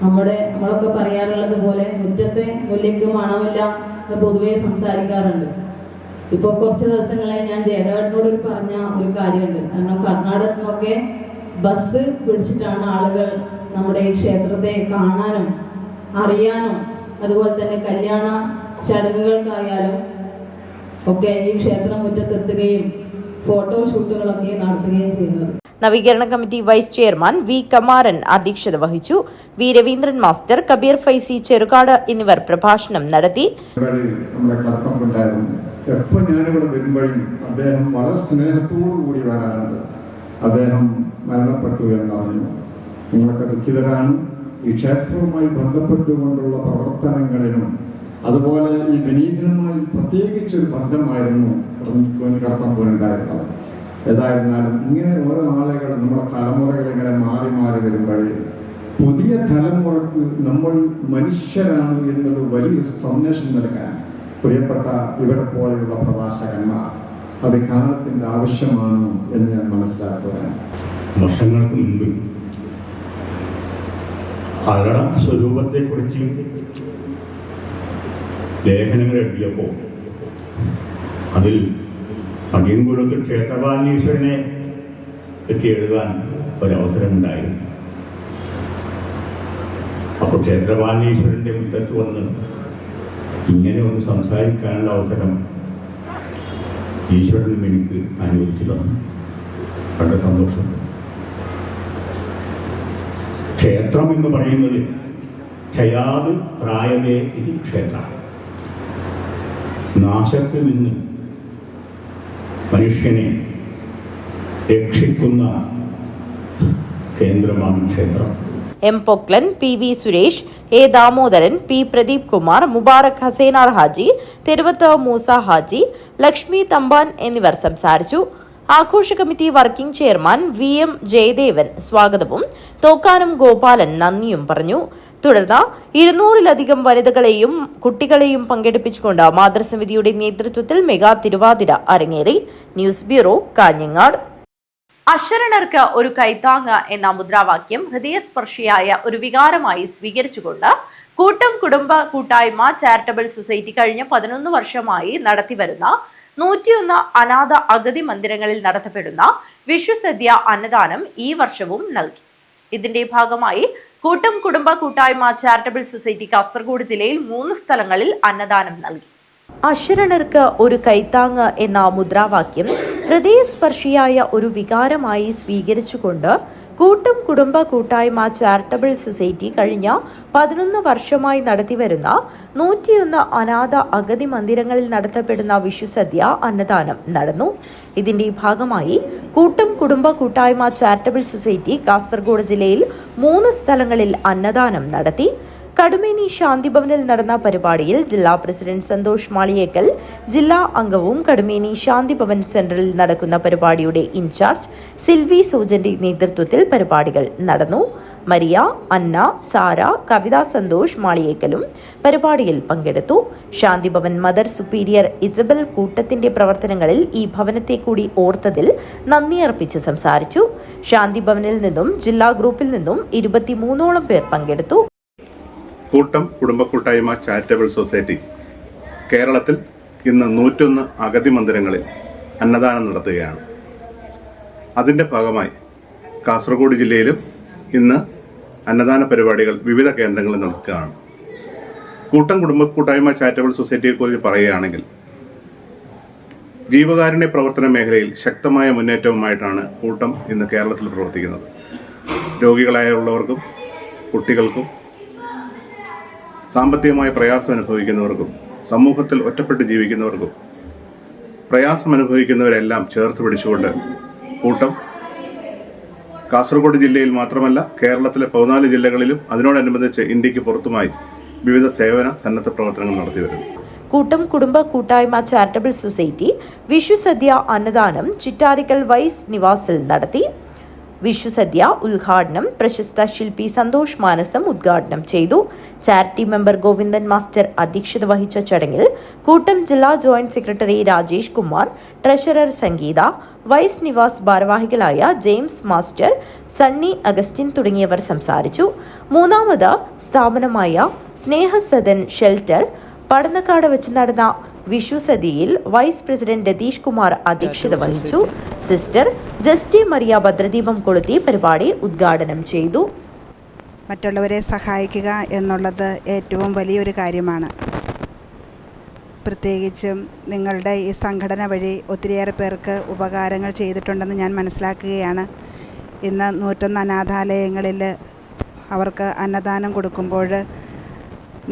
നമ്മളൊക്കെ പറയാറുള്ളത് പോലെ മുറ്റത്തെ മുല്ലയ്ക്ക് മണമില്ല എന്ന് പൊതുവെ സംസാരിക്കാറുണ്ട്. ഇപ്പോൾ കുറച്ച് ദിവസങ്ങളെ ഞാൻ ജയദേവനോട് പറഞ്ഞ ഒരു കാര്യമുണ്ട്. കാരണം കർണാടകത്തിനൊക്കെ ബസ് പിടിച്ചിട്ടാണ് ആളുകൾ നമ്മുടെ ഈ ക്ഷേത്രത്തെ കാണാനും അറിയാനും അതുപോലെ തന്നെ കല്യാണ ചടങ്ങുകൾക്കായാലും ഒക്കെ ഈ ക്ഷേത്രം മുറ്റത്തെത്തുകയും ഫോട്ടോഷൂട്ടുകളൊക്കെ നടത്തുകയും ചെയ്യുന്നത്. നവീകരണ committee vice chairman V Kamaran അധ്യക്ഷത വഹിച്ചു. V രവീന്ദ്രൻ മാസ്റ്റർ, കബീർ ഫൈസി ചെറുകാട് എന്നിവർ പ്രഭാഷണം നടത്തി. എപ്പോൾ ഞാനിവിടെ വരുമ്പോഴും അദ്ദേഹം വളരെ സ്നേഹത്തോടു കൂടി വരാറുണ്ട്. അദ്ദേഹം മരണപ്പെട്ടു എന്നറിഞ്ഞു. നിങ്ങളൊക്കെ ദുഃഖിതരാണ്. ഈ ക്ഷേത്രവുമായി ബന്ധപ്പെട്ടുകൊണ്ടുള്ള പ്രവർത്തനങ്ങളിലും അതുപോലെ ഈ വിനീതനുമായി പ്രത്യേകിച്ചൊരു ബന്ധമായിരുന്നു കടത്തമ്പൂരുണ്ടായിരുന്നത്. ഏതായിരുന്നാലും ഇങ്ങനെ ഓരോ ആളുകൾ നമ്മുടെ തലമുറകൾ ഇങ്ങനെ മാറി മാറി വരുമ്പോഴേ പുതിയ തലമുറക്ക് നമ്മൾ മനുഷ്യരാണ് എന്നൊരു വലിയ സന്ദേശം നൽകാൻ പ്രിയപ്പെട്ട ഇവരെ പോലെയുള്ള പ്രഭാഷകന്മാർ അത് കാലത്തിന്റെ ആവശ്യമാണ് എന്ന് ഞാൻ മനസ്സിലാക്കുകയാണ്. വർഷങ്ങൾക്ക് മുൻപ് അകട സ്വരൂപത്തെക്കുറിച്ച് ലേഖനങ്ങൾ എഴുതിയപ്പോൾ അതിൽ അടിയൻകുലത്തിൽ ക്ഷേത്രപാലീശ്വരനെ പറ്റി എഴുതാൻ ഒരവസരമുണ്ടായിരുന്നു. അപ്പോൾ ക്ഷേത്രപാലീശ്വരൻ്റെ മുറ്റത്ത് വന്ന് ഇങ്ങനെ ഒന്ന് സംസാരിക്കാനുള്ള അവസരം ഈശ്വരനും എനിക്ക് അനുവദിച്ചു തന്നു. വളരെ സന്തോഷമുണ്ട്. ക്ഷേത്രം എന്ന് പറയുന്നത് ക്ഷയാത് ത്രായതേ ഇത് ക്ഷേത്ര, നാശത്തിൽ നിന്ന് മനുഷ്യനെ രക്ഷിക്കുന്ന കേന്ദ്രമാണ് ക്ഷേത്രം. M Poklan, P V Suresh, A Damodaran, P Pradeep Kumar, Mubarak Hasainar Haji, Theruvath Moosa Haji, Lakshmi Thampan എന്നിവർ സംസാരിച്ചു. ആഘോഷ committee working chairman V M Jayadevan സ്വാഗതവും തോക്കാനം ഗോപാലൻ നന്ദിയും പറഞ്ഞു. തുടർന്ന് 200-ലധികം വനിതകളെയും കുട്ടികളെയും പങ്കെടുപ്പിച്ചുകൊണ്ട് മാതൃസമിതിയുടെ നേതൃത്വത്തിൽ മെഗാ തിരുവാതിര അരങ്ങേറി. News bureau, Kanhangad. അശരണർക്ക് ഒരു കൈത്താങ്ങ് എന്ന മുദ്രാവാക്യം ഹൃദയസ്പർശിയായ ഒരു വികാരമായി സ്വീകരിച്ചുകൊണ്ട് കൂട്ടം കുടുംബ കൂട്ടായ്മ ചാരിറ്റബിൾ സൊസൈറ്റി കഴിഞ്ഞ 11 വർഷമായി നടത്തിവരുന്ന 101 അനാഥ അഗതി മന്ദിരങ്ങളിൽ നടത്തപ്പെടുന്ന വിഷുസദ്യ അന്നദാനം ഈ വർഷവും നൽകി. ഇതിന്റെ ഭാഗമായി കൂട്ടം കുടുംബ കൂട്ടായ്മ ചാരിറ്റബിൾ സൊസൈറ്റി കാസർഗോഡ് ജില്ലയിൽ 3 സ്ഥലങ്ങളിൽ അന്നദാനം നൽകി. അശരണർക്ക് ഒരു കൈത്താങ്ങ് എന്ന മുദ്രാവാക്യം ഹൃദയസ്പർശിയായ ഒരു വികാരമായി സ്വീകരിച്ചുകൊണ്ട് കൂട്ടം കുടുംബ കൂട്ടായ്മ ചാരിറ്റബിൾ സൊസൈറ്റി കഴിഞ്ഞ 11 വർഷമായി നടത്തിവരുന്ന 101 അനാഥ അഗതി മന്ദിരങ്ങളിൽ നടത്തപ്പെടുന്ന വിഷുസദ്യ അന്നദാനം നടന്നു. ഇതിന്റെ ഭാഗമായി കൂട്ടം കുടുംബ കൂട്ടായ്മ ചാരിറ്റബിൾ സൊസൈറ്റി കാസർഗോഡ് ജില്ലയിൽ 3 സ്ഥലങ്ങളിൽ അന്നദാനം നടത്തി. കടുമേനി ശാന്തിഭവനിൽ നടന്ന പരിപാടിയിൽ ജില്ലാ പ്രസിഡന്റ് സന്തോഷ് മാളിയേക്കൽ, ജില്ലാ അംഗവും കടുമേനി ശാന്തിഭവൻ സെന്ററിൽ നടക്കുന്ന പരിപാടിയുടെ ഇൻചാർജ് സിൽവി സോജന്റെ നേതൃത്വത്തിൽ പരിപാടികൾ നടന്നു. മരിയ, അന്ന, സാര, കവിത സന്തോഷ് മാളിയേക്കലും പരിപാടിയിൽ പങ്കെടുത്തു. ശാന്തിഭവൻ മദർ സുപ്പീരിയർ ഇസബൽ കൂട്ടത്തിന്റെ പ്രവർത്തനങ്ങളിൽ ഈ ഭവനത്തെ കൂടി ഓർത്തതിൽ നന്ദി അർപ്പിച്ച് സംസാരിച്ചു. ശാന്തിഭവനിൽ നിന്നും ജില്ലാ ഗ്രൂപ്പിൽ നിന്നും 23ഓളം പേർ പങ്കെടുത്തു. കൂട്ടം കുടുംബ കൂട്ടായ്മ ചാരിറ്റബിൾ സൊസൈറ്റി കേരളത്തിൽ ഇന്ന് 101 അഗതി മന്ദിരങ്ങളിൽ അന്നദാനം നടത്തുകയാണ്. അതിൻ്റെ ഭാഗമായി കാസർഗോഡ് ജില്ലയിലും ഇന്ന് അന്നദാന പരിപാടികൾ വിവിധ കേന്ദ്രങ്ങളിൽ നടക്കുകയാണ്. കൂട്ടം കുടുംബ കൂട്ടായ്മ ചാരിറ്റബിൾ സൊസൈറ്റിയെക്കുറിച്ച് പറയുകയാണെങ്കിൽ ജീവകാരുണ്യ പ്രവർത്തന മേഖലയിൽ ശക്തമായ മുന്നേറ്റവുമായിട്ടാണ് കൂട്ടം ഇന്ന് കേരളത്തിൽ പ്രവർത്തിക്കുന്നത്. രോഗികളായുള്ളവർക്കും കുട്ടികൾക്കും സാമ്പത്തികമായ പ്രയാസം അനുഭവിക്കുന്നവർക്കും സമൂഹത്തിൽ ഒറ്റപ്പെട്ട് ജീവിക്കുന്നവർക്കും പ്രയാസം അനുഭവിക്കുന്നവരെല്ലാം ചേർത്ത് പിടിച്ചുകൊണ്ട് കൂട്ടം കാസർഗോഡ് ജില്ലയിൽ മാത്രമല്ല കേരളത്തിലെ 14 ജില്ലകളിലും അതിനോടനുബന്ധിച്ച് ഇന്ത്യക്ക് പുറത്തുമായി വിവിധ സേവന സന്നദ്ധ പ്രവർത്തനങ്ങൾ നടത്തിവരുന്നു. കൂട്ടം കുടുംബ കൂട്ടായ്മ ചാരിറ്റബിൾ സൊസൈറ്റി വിഷുസദ്യ അന്നദാനം ചിറ്റാരിക്കൽ വൈസ് നിവാസിൽ നടത്തി. വിഷുസദ്യ ഉദ്ഘാടനം പ്രശസ്ത ശില്പി സന്തോഷ് മാനസം ഉദ്ഘാടനം ചെയ്തു. ചാരിറ്റി മെമ്പർ ഗോവിന്ദൻ മാസ്റ്റർ അധ്യക്ഷത വഹിച്ച ചടങ്ങിൽ കൂട്ടം ജില്ലാ joint secretary Rajesh Kumar, treasurer Sangeetha, vice Nivas ഭാരവാഹികളായ ജെയിംസ് മാസ്റ്റർ, സണ്ണി അഗസ്റ്റിൻ തുടങ്ങിയവർ സംസാരിച്ചു. 3ാമത് സ്ഥാപനമായ സ്നേഹസദൻ ഷെൽട്ടർ പടന്നക്കാട് വെച്ച് നടന്ന വിഷുസദ്യയിൽ വൈസ് പ്രസിഡന്റ് രതീഷ് കുമാർ അധ്യക്ഷത വഹിച്ചു. സിസ്റ്റർ ജസ്റ്റി മരിയ ഭദ്രദീപം കൊളുത്തി പരിപാടി ഉദ്ഘാടനം ചെയ്തു. മറ്റുള്ളവരെ സഹായിക്കുക എന്നുള്ളത് ഏറ്റവും വലിയൊരു കാര്യമാണ്. പ്രത്യേകിച്ചും നിങ്ങളുടെ ഈ സംഘടന വഴി ഒത്തിരിയേറെ പേർക്ക് ഉപകാരങ്ങൾ ചെയ്തിട്ടുണ്ടെന്ന് ഞാൻ മനസ്സിലാക്കുകയാണ്. ഇന്ന് 101 അനാഥാലയങ്ങളിൽ അവർക്ക് അന്നദാനം കൊടുക്കുമ്പോൾ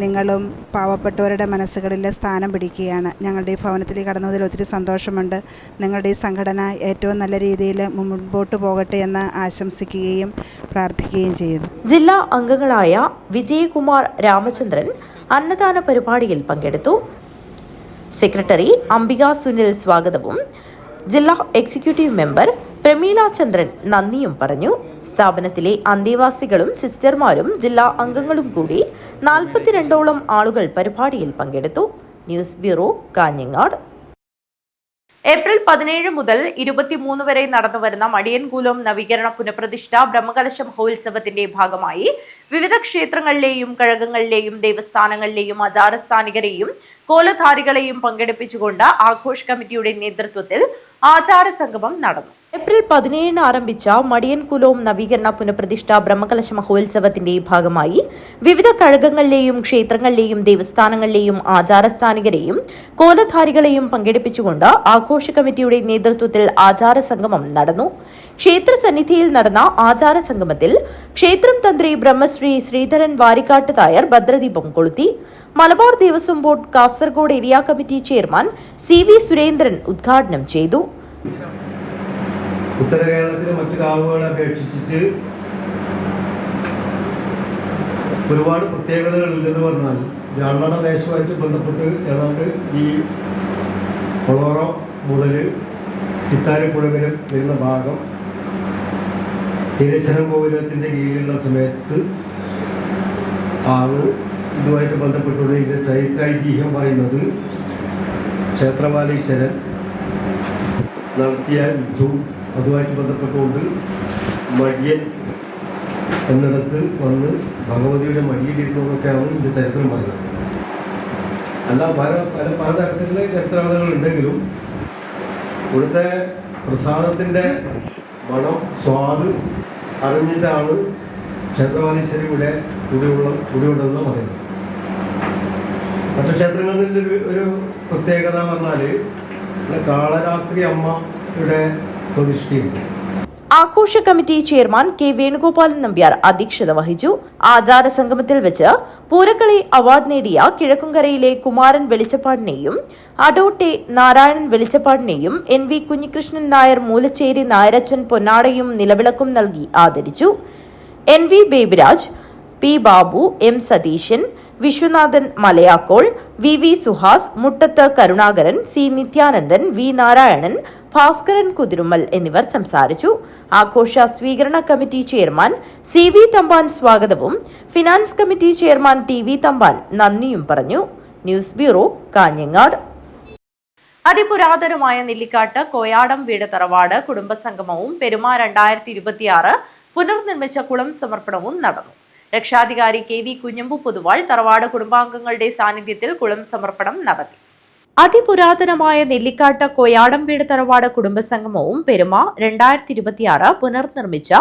നിങ്ങളും പാവപ്പെട്ടവരുടെ മനസ്സുകളിൽ സ്ഥാനം പിടിക്കുകയാണ്. ഞങ്ങളുടെ ഈ ഭവനത്തിലേക്ക് കടന്നതിൽ ഒത്തിരി സന്തോഷമുണ്ട്. നിങ്ങളുടെ ഈ സംഘടന ഏറ്റവും നല്ല രീതിയിൽ മുൻപോട്ട് പോകട്ടെ എന്ന് ആശംസിക്കുകയും പ്രാർത്ഥിക്കുകയും ചെയ്യുന്നു. ജില്ലാ അംഗങ്ങളായ വിജയകുമാർ രാമചന്ദ്രൻ അന്നദാന പരിപാടിയിൽ പങ്കെടുത്തു. സെക്രട്ടറി അംബിക സുനിൽ സ്വാഗതവും ജില്ലാ എക്സിക്യൂട്ടീവ് മെമ്പർ പ്രമീള ചന്ദ്രൻ നന്ദിയും പറഞ്ഞു. സ്ഥാപനത്തിലെ അന്തേവാസികളും സിസ്റ്റർമാരും ജില്ലാ അംഗങ്ങളും കൂടി 42ഓളം ആളുകൾ പരിപാടിയിൽ പങ്കെടുത്തു. News bureau, Kanhangad. ഏപ്രിൽ 17 മുതൽ 23 വരെ നടന്നുവരുന്ന മടിയൻകൂലം നവീകരണ പുനഃപ്രതിഷ്ഠ ബ്രഹ്മകലശ മഹോത്സവത്തിന്റെ ഭാഗമായി വിവിധ ക്ഷേത്രങ്ങളിലെയും കഴകങ്ങളിലെയും ദേവസ്ഥാനങ്ങളിലെയും ആചാരസ്ഥാനികരെയും കോലധാരികളെയും പങ്കെടുപ്പിച്ചുകൊണ്ട് ആഘോഷ കമ്മിറ്റിയുടെ നേതൃത്വത്തിൽ ആചാര സംഗമം നടന്നു. ഏപ്രിൽ 17 ആരംഭിച്ച മടിയൻ കുലോം നവീകരണ പുനഃപ്രതിഷ്ഠ ബ്രഹ്മകലശ മഹോത്സവത്തിന്റെ ഭാഗമായി വിവിധ കഴകങ്ങളിലെയും ക്ഷേത്രങ്ങളിലെയും ദേവസ്ഥാനങ്ങളിലെയും ആചാരസ്ഥാനികരെയും കോലധാരികളെയും പങ്കെടുപ്പിച്ചുകൊണ്ട് ആഘോഷ കമ്മിറ്റിയുടെ നേതൃത്വത്തിൽ ആചാര സംഗമം നടന്നു. ക്ഷേത്ര സന്നിധിയിൽ നടന്ന ആചാര സംഗമത്തിൽ ക്ഷേത്രം തന്ത്രി ബ്രഹ്മശ്രീ ശ്രീധരൻ വാരിക്കാട്ട് തായർ ഭദ്രദീപം കൊളുത്തി. Malabar Devaswom board Kasaragod area committee chairman CV Surendran ഉദ്ഘാടനം ചെയ്തു. ഉത്തര കേരളത്തിലെ മറ്റു കാവുകളെ അപേക്ഷിച്ചിട്ട് ഒരുപാട് പ്രത്യേകതകളില്ലെന്ന് പറഞ്ഞാൽ ജാൾമട ദേശവുമായിട്ട് ബന്ധപ്പെട്ട് ഏതാണ്ട് ഈ കൊളോറോ മുതൽ ചിത്താരിപ്പുഴ വരെ വരുന്ന ഭാഗം ഹീരേശ്വരം ഗോപുരത്തിൻ്റെ കീഴിലുള്ള സമയത്ത് ആണ് ഇതുമായിട്ട് ബന്ധപ്പെട്ടുള്ള ഇത് ചരിത്ര ഐതിഹ്യം പറയുന്നത് ക്ഷേത്രപാലീശ്വരൻ നടത്തിയ യുദ്ധവും അതുമായിട്ട് ബന്ധപ്പെട്ടുകൊണ്ട് മടിയൻ എന്നിടത്ത് വന്ന് ഭഗവതിയുടെ മടിയിലിരുന്നു എന്നൊക്കെയാണ് ഇതിൻ്റെ ചരിത്രം പറയുന്നത്. അല്ല പലതരത്തിലുള്ള ചരിത്രകഥകൾ ഉണ്ടെങ്കിലും ഇവിടുത്തെ പ്രസാദത്തിൻ്റെ മണം സ്വാദ് അറിഞ്ഞിട്ടാണ് ക്ഷേത്രപാലീശ്വരി ഇവിടെ കുടിയുണ്ടെന്ന് പറയുന്നത്. മറ്റു ക്ഷേത്രങ്ങളിൽ ഒരു പ്രത്യേകത പറഞ്ഞാൽ കാളരാത്രി അമ്മയുടെ പ്രതിഷ്ഠയുണ്ട്. ആഘോഷ committee chairman K Venugopalan Nambiar അധ്യക്ഷത വഹിച്ചു. ആചാര സംഗമത്തിൽ വെച്ച് പൂരക്കളി അവാർഡ് നേടിയ കിഴക്കുംകരയിലെ കുമാരൻ വെളിച്ചപ്പാടിനെയും അടോട്ടെ നാരായണൻ വെളിച്ചപ്പാടിനെയും NV കുഞ്ഞികൃഷ്ണൻ നായർ മൂലച്ചേരി നായരച്ചൻ പൊന്നാടയും നിലവിളക്കും നൽകി ആദരിച്ചു. NV Babyraj, P Babu, M Satheesan, Viswanathan Malayakkol, VV Suhas, മുട്ടത്ത് കരുണാകരൻ, C നിത്യാനന്ദൻ, V നാരായണൻ, ഭാസ്കരൻ കുതിരുമൽ എന്നിവർ സംസാരിച്ചു. ആഘോഷ സ്വീകരണ കമ്മിറ്റി ചെയർമാൻ CV തമ്പാൻ സ്വാഗതവും finance committee chairman TV Thampan നന്ദിയും പറഞ്ഞു. News bureau, Kanhangad. അതിപുരാതനമായ നെല്ലിക്കാട്ട് കോയാടം വീട് തറവാട് കുടുംബസംഗമവും പെരുമ 2026 പുനർനിർമ്മിച്ച കുളം സമർപ്പണവും നടന്നു. രക്ഷാധികാരി KV കുഞ്ഞമ്പു പൊതുവാൾ തറവാട് കുടുംബാംഗങ്ങളുടെ സാന്നിധ്യത്തിൽ കുളം സമർപ്പണം നടത്തി. അതിപുരാതനമായ നെല്ലിക്കാട്ട് കോയാടം വീട് തറവാട് കുടുംബസംഗമവും പെരുമ 2026 പുനർനിർമ്മിച്ച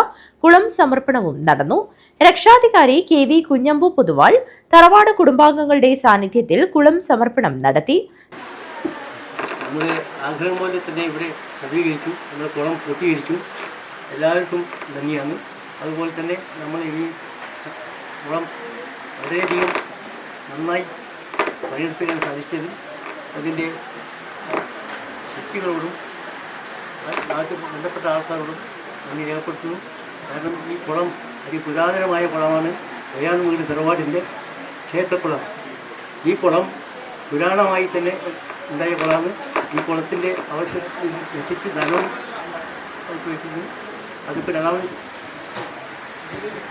കുളം സമർപ്പണവും നടന്നു. രക്ഷാധികാരി KV കുഞ്ഞമ്പു പൊതുവാൾ തറവാട് കുടുംബാംഗങ്ങളുടെ സാന്നിധ്യത്തിൽ കുളം സമർപ്പണം നടത്തി. നമ്മുടെ ആഗ്രഹം പോലെ തന്നെ ഇവിടെ സജ്ജീകരിച്ചു, നമ്മുടെ കുളം പൂർത്തീകരിച്ചു. എല്ലാവർക്കും നന്ദിയാണ്. അതുപോലെ തന്നെ നമ്മൾ ഈ കുളം വളരെയധികം നന്നായി പണിയെടുപ്പിക്കാൻ സാധിച്ചത് അതിൻ്റെ ശക്തികളോടും നാട്ടിൽ ബന്ധപ്പെട്ട ആൾക്കാരോടും നന്ദി രേഖപ്പെടുത്തുന്നു. കാരണം ഈ കുളം അതിപുരാതനമായ കുളമാണ്. വയ്യാൻ വീട് തറവാടിൻ്റെ ക്ഷേത്രക്കുളം. ഈ കുളം പുരാണമായി തന്നെ ഉണ്ടായ കുളമാണ്. ഈ കുളത്തിൻ്റെ ആവശ്യം നശിച്ച് ധനം വയ്ക്കുന്നു. അതിപ്പോൾ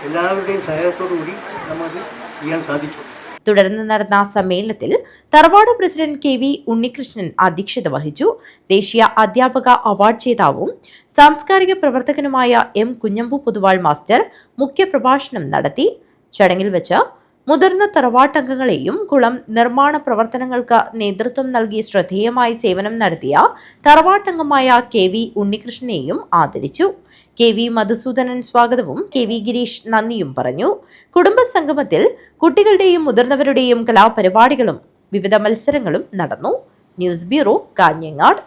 എല്ലാവരുടെയും സഹായത്തോടുകൂടി നമുക്ക് ചെയ്യാൻ സാധിച്ചു. തുടർന്ന് നടന്ന സമ്മേളനത്തിൽ തറവാട് പ്രസിഡന്റ് KV ഉണ്ണികൃഷ്ണൻ അധ്യക്ഷത വഹിച്ചു. ദേശീയ അധ്യാപക അവാർഡ് ജേതാവും സാംസ്കാരിക പ്രവർത്തകനുമായ M കുഞ്ഞമ്പു പൊതുവാൾ മാസ്റ്റർ മുഖ്യപ്രഭാഷണം നടത്തി. ചടങ്ങിൽ വെച്ച് മുതിർന്ന തറവാട്ടംഗങ്ങളെയും കുളം നിർമ്മാണ പ്രവർത്തനങ്ങൾക്ക് നേതൃത്വം നൽകി ശ്രദ്ധേയമായി സേവനം നടത്തിയ തറവാട്ടംഗമായ KV ഉണ്ണികൃഷ്ണനെയും ആദരിച്ചു. KV മധുസൂദനൻ സ്വാഗതവും KV ഗിരീഷ് നന്ദിയും പറഞ്ഞു. കുടുംബസംഗമത്തിൽ കുട്ടികളുടെയും മുതിർന്നവരുടെയും കലാപരിപാടികളും വിവിധ മത്സരങ്ങളും നടന്നു. News bureau, Kanhangad.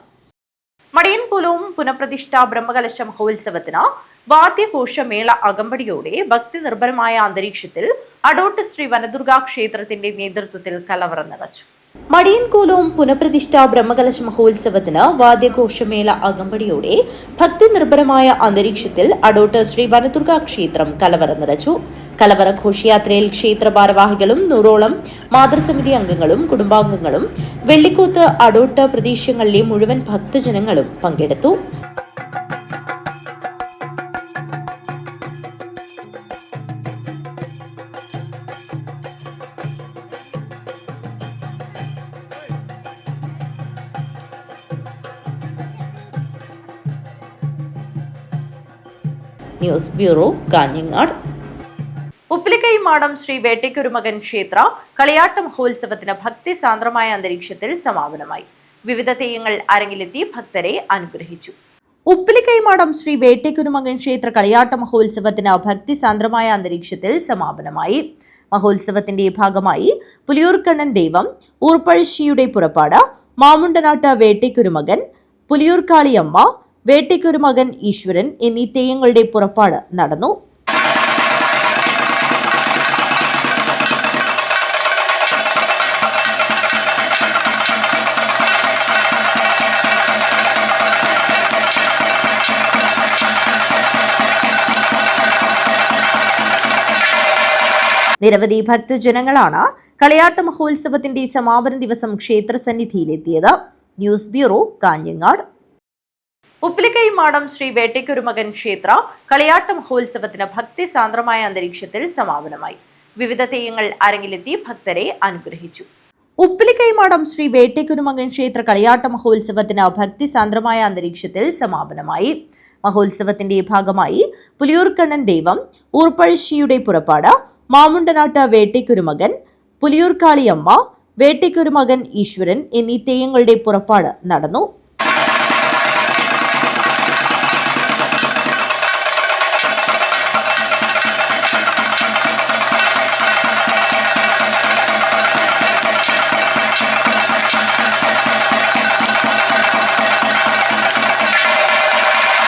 മടിയൻ കുലോം പുനഃപ്രതിഷ്ഠ ബ്രഹ്മകലശ മഹോത്സവത്തിന് വാദ്യഘോഷമേള അകമ്പടിയോടെ ഭക്തി നിർഭരമായ അന്തരീക്ഷത്തിൽ അടോട്ട് ശ്രീ വനദുർഗാ ക്ഷേത്രത്തിന്റെ നേതൃത്വത്തിൽ കലവറ നിറച്ചു. മടിയൻ കുലോം പുനഃപ്രതിഷ്ഠ ബ്രഹ്മകലശ മഹോത്സവത്തിന് വാദ്യഘോഷമേള അകമ്പടിയോടെ ഭക്തി നിർഭരമായ അന്തരീക്ഷത്തിൽ അടോട്ട് ശ്രീ വനദുർഗാ ക്ഷേത്രം കലവറ നിറച്ചു. കലവറ ഘോഷയാത്രയിൽ ക്ഷേത്ര ഭാരവാഹികളും 100ഓളം മാതൃസമിതി അംഗങ്ങളും കുടുംബാംഗങ്ങളും വെള്ളിക്കോത്ത് അടോട്ട് പ്രദേശങ്ങളിലെ മുഴുവൻ ഭക്തജനങ്ങളും പങ്കെടുത്തു. News bureau, Kanhangad. Uppilikkai madam Shri Vettakkorumakan ക്ഷേത്ര കളിയാട്ട മഹോത്സവത്തിന് ഭക്തി സാന്ദ്രമായ അന്തരീക്ഷത്തിൽ സമാപനമായി. വിവിധ തെയ്യങ്ങൾ അരങ്ങിലെത്തി ഭക്തരെ അനുഗ്രഹിച്ചു. ഉപ്പിലിക്കൈമാടം ശ്രീ വേട്ടേക്കുരുമകൻ ക്ഷേത്ര കളിയാട്ട മഹോത്സവത്തിന് ഭക്തിസാന്ദ്രമായ അന്തരീക്ഷത്തിൽ സമാപനമായി. മഹോത്സവത്തിന്റെ ഭാഗമായി പുലിയൂർക്കണ്ണൻ ദൈവം, ഊർപ്പഴശ്ശിയുടെ പുറപ്പാട്, മാമുണ്ടനാട്ട് വേട്ടേക്കുരുമകൻ, പുലിയൂർക്കാളിയമ്മ, വേട്ടേക്കുരുമകൻ ഈശ്വരൻ എന്നീ തെയ്യങ്ങളുടെ പുറപ്പാട് നടന്നു. നിരവധി ഭക്തജനങ്ങളാണ് കളിയാട്ട മഹോത്സവത്തിന്റെ സമാപന ദിവസം ക്ഷേത്രസന്നിധിയിലെത്തിയത്. News bureau, Kanhangad. ഉപ്പിലിക്കൈമാടം ശ്രീ വേട്ടേക്കുരുമകൻ ക്ഷേത്ര കളിയാട്ട മഹോത്സവത്തിന് ഭക്തിസാന്ദ്രമായ അന്തരീക്ഷത്തിൽ സമാപനമായി. വിവിധ തെയ്യങ്ങൾ അരങ്ങിലെത്തി ഭക്തരെ അനുഗ്രഹിച്ചു. ഉപ്പിലിക്കൈമാടം ശ്രീ വേട്ടേക്കുരുമകൻ ക്ഷേത്ര കളിയാട്ട മഹോത്സവത്തിന് ഭക്തിസാന്ദ്രമായ അന്തരീക്ഷത്തിൽ സമാപനമായി. മഹോത്സവത്തിന്റെ ഭാഗമായി പുലിയൂർക്കണ്ണൻ ദൈവം, ഊർപ്പഴശ്ശിയുടെ പുറപ്പാട്, മാമുണ്ടനാട്ട് വേട്ടേക്കുരുമകൻ, പുലിയൂർക്കാളിയമ്മ, വേട്ടേക്കുരുമകൻ ഈശ്വരൻ എന്നീ തെയ്യങ്ങളുടെ പുറപ്പാട് നടന്നു.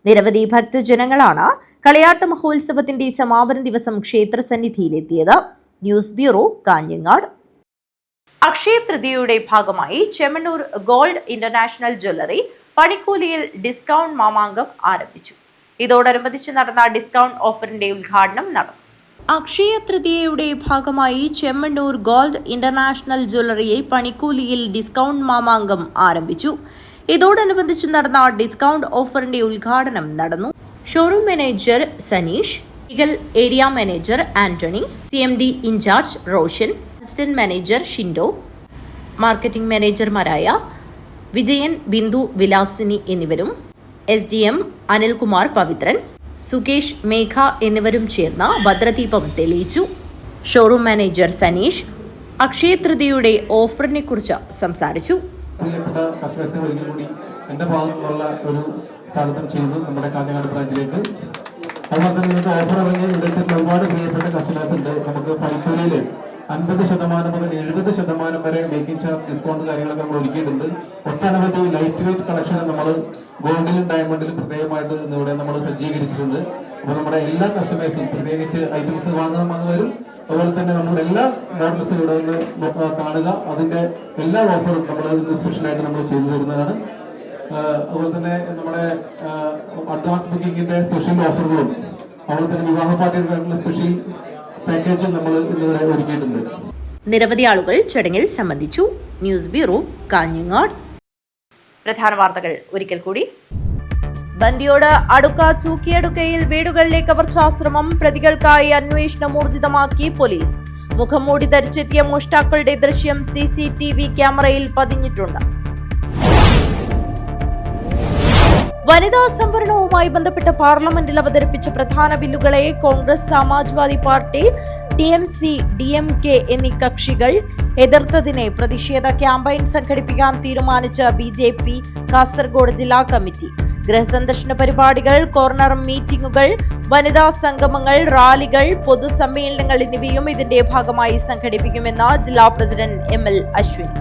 നിരവധി ഭക്തജനങ്ങളാണ് കളിയാട്ട മഹോത്സവത്തിന്റെ സമാപന ദിവസം ക്ഷേത്രസന്നിധിയിലെത്തിയത്. News bureau, Kanhangad. അക്ഷയ തൃതീയയുടെ ഭാഗമായി ചെമ്മണ്ണൂർ ഗോൾഡ് ഇന്റർനാഷണൽ ജ്വല്ലറി പണിക്കൂലിയിൽ ഡിസ്കൗണ്ട് മാമാങ്കം ആരംഭിച്ചു. ഇതോടനുബന്ധിച്ച് നടന്ന ഡിസ്കൗണ്ട് ഓഫറിന്റെ ഉദ്ഘാടനം നടന്നു. അക്ഷയ തൃതീയയുടെ ഭാഗമായി ചെമ്മണ്ണൂർ ഗോൾഡ് ഇന്റർനാഷണൽ ജ്വല്ലറിയെ പണിക്കൂലിയിൽ ഡിസ്കൗണ്ട് മാമാങ്കം ആരംഭിച്ചു. ഇതോടനുബന്ധിച്ച് നടന്ന ഡിസ്കൗണ്ട് ഓഫറിന്റെ ഉദ്ഘാടനം നടന്നു. Showroom manager Saneesh, legal area manager Antony, CMD incharge Roshan, assistant manager Shindo, marketing മാനേജർമാരായ വിജയൻ, ബിന്ദു, വിലാസിനി എന്നിവരും SDM അനിൽകുമാർ പവിത്രൻ, സുകേഷ്, മേഘ എന്നിവരും ചേർന്ന് ഭദ്രദീപം തെളിയിച്ചു. ഷോറൂം മാനേജർ സനീഷ് അക്ഷയ തൃതീയയുടെ ഓഫറിനെ കുറിച്ച് സംസാരിച്ചു. പ്രിയപ്പെട്ട കസ്റ്റമേഴ്സിനെ ഒരിക്കൽ കൂടി എൻ്റെ ഭാഗത്തുനിന്നുള്ള ഒരു സ്വാഗതം ചെയ്തു നമ്മുടെ കാഞ്ഞങ്ങാട് ബ്രാഞ്ചിലേക്ക്. അതുപോലെ തന്നെ നിങ്ങൾക്ക് ഓഫർ ഇറങ്ങി വിളിച്ചിട്ടുള്ള ഒരുപാട് പ്രിയപ്പെട്ട കസ്റ്റമേഴ്സ് ഉണ്ട്. നമുക്ക് പണിക്കൂലിയിൽ 50% മുതൽ 70% വരെ മേക്കിംഗ് ചാർജ് ഡിസ്കൗണ്ട് കാര്യങ്ങളൊക്കെ നമ്മൾ ഒരുക്കിയിട്ടുണ്ട്. ഒട്ടനവധി ലൈറ്റ് വെയിറ്റ് കളക്ഷൻ നമ്മൾ ഗോൾഡിലും ഡയമണ്ടിലും പ്രത്യേകമായിട്ട് ഇവിടെ നമ്മൾ സജ്ജീകരിച്ചിട്ടുണ്ട്. അപ്പോൾ നമ്മുടെ എല്ലാ കസ്റ്റമേഴ്സും പ്രത്യേകിച്ച് ഐറ്റംസ് വാങ്ങുന്നവരും അതുപോലെ തന്നെ നമ്മുടെ എല്ലാ മോഡൽസും ഇവിടെ ഒന്ന് കാണുക. അതിന്റെ എല്ലാ ഓഫറും നമ്മൾ ഇന്ന് സ്പെഷ്യലായിട്ട് നമ്മൾ ചെയ്തു തരുന്നതാണ്. അതുപോലെ തന്നെ നമ്മുടെ അഡ്വാൻസ് ബുക്കിങ്ങിന്റെ സ്പെഷ്യൽ ഓഫറുകളും അതുപോലെ തന്നെ വിവാഹ പാർട്ടികൾക്കുള്ള സ്പെഷ്യൽ പാക്കേജും നമ്മൾ ഇന്നിവിടെ ഒരുക്കിയിട്ടുണ്ട്. നിരവധി ആളുകൾ ചടങ്ങിൽ സംബന്ധിച്ചു. News bureau, Kanhangad. പ്രധാന വാർത്തകൾ ഒരിക്കൽ കൂടി. ബന്ദിയോട് അടുക്ക ചൂക്കിയടുക്കയിൽ വീടുകളിലെ കവർച്ചാശ്രമം, പ്രതികൾക്കായി അന്വേഷണം ഊർജിതമാക്കി പോലീസ്. മുഖംമൂടി ധരിച്ചെത്തിയ മോഷ്ടാക്കളുടെ ദൃശ്യം CCTV ക്യാമറയിൽ പതിഞ്ഞിട്ടുണ്ട്. വനിതാ സംവരണവുമായി ബന്ധപ്പെട്ട് പാർലമെന്റിൽ അവതരിപ്പിച്ച പ്രധാന ബില്ലുകളെ Congress, Samajwadi party, TMC, DMK എന്നീ കക്ഷികൾ എതിർത്തതിനെ പ്രതിഷേധ ക്യാമ്പയിൻ സംഘടിപ്പിക്കാൻ തീരുമാനിച്ച BJP കാസർഗോഡ് ജില്ലാ കമ്മിറ്റി. ഗൃഹസന്ദർശന പരിപാടികൾ, കോർണർ മീറ്റിംഗുകൾ, വനിതാ സംഗമങ്ങൾ, റാലികൾ, പൊതുസമ്മേളനങ്ങൾ എന്നിവയും ഇതിന്റെ ഭാഗമായി സംഘടിപ്പിക്കുമെന്ന് ജില്ലാ പ്രസിഡന്റ് ML അശ്വിനി.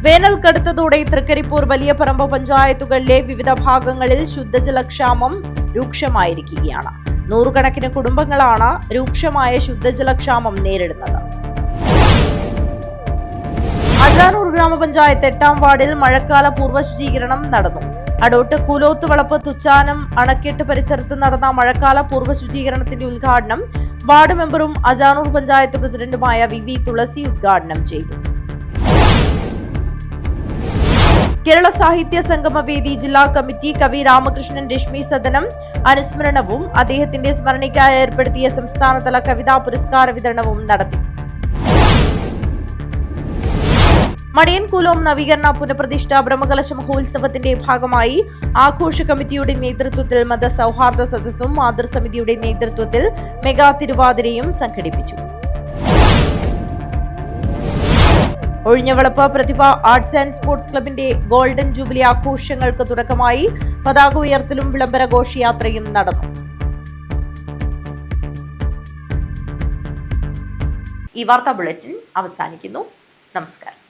വേനൽ കടുത്തതോടെ തൃക്കരിപ്പൂർ, വലിയപറമ്പ് പഞ്ചായത്തുകളിലെ വിവിധ ഭാഗങ്ങളിൽ ശുദ്ധജലക്ഷാമം രൂക്ഷമായിരിക്കുകയാണ്. നൂറുകണക്കിന് കുടുംബങ്ങളാണ് രൂക്ഷമായ ശുദ്ധജലക്ഷാമം നേരിടുന്നത്. അജാനൂർ ഗ്രാമപഞ്ചായത്ത് 8ാം വാർഡിൽ മഴക്കാല പൂർവ്വ ശുചീകരണം നടന്നു. അടോട്ട് കൂലോത്തുവളപ്പ് തുച്ചാനം അണക്കെട്ട് പരിസരത്ത് നടന്ന മഴക്കാല പൂർവ്വ ശുചീകരണത്തിന്റെ ഉദ്ഘാടനം വാർഡ് മെമ്പറും അജാനൂർ പഞ്ചായത്ത് പ്രസിഡന്റുമായ VV തുളസി ഉദ്ഘാടനം ചെയ്തു. കേരള സാഹിത്യ സംഗമവേദി ജില്ലാ കമ്മിറ്റി കവി രാമകൃഷ്ണൻ രശ്മി സദനം അനുസ്മരണവും അദ്ദേഹത്തിന്റെ സ്മരണയ്ക്കായി ഏർപ്പെടുത്തിയ സംസ്ഥാനതല കവിതാ പുരസ്കാര വിതരണവും നടത്തി. മടിയൻകൂലോം നവീകരണ പുനഃപ്രതിഷ്ഠ ബ്രഹ്മകലശ മഹോത്സവത്തിന്റെ ഭാഗമായി ആഘോഷ കമ്മിറ്റിയുടെ നേതൃത്വത്തിൽ മതസൗഹാർദ്ദ സദസ്സും മാതൃസമിതിയുടെ നേതൃത്വത്തിൽ മെഗാ തിരുവാതിരയും സംഘടിപ്പിച്ചു. ഒഴിഞ്ഞവളപ്പ് പ്രതിഭ ആർട്സ് ആൻഡ് സ്പോർട്സ് ക്ലബിന്റെ ഗോൾഡൻ ജൂബിലി ആഘോഷങ്ങൾക്ക് തുടക്കമായി. പതാക ഉയർത്തലും വിളംബര ഘോഷയാത്രയും നടന്നു. ഈ വാർത്താ ബുള്ളറ്റിൻ അവസാനിക്കുന്നു. നമസ്കാരം.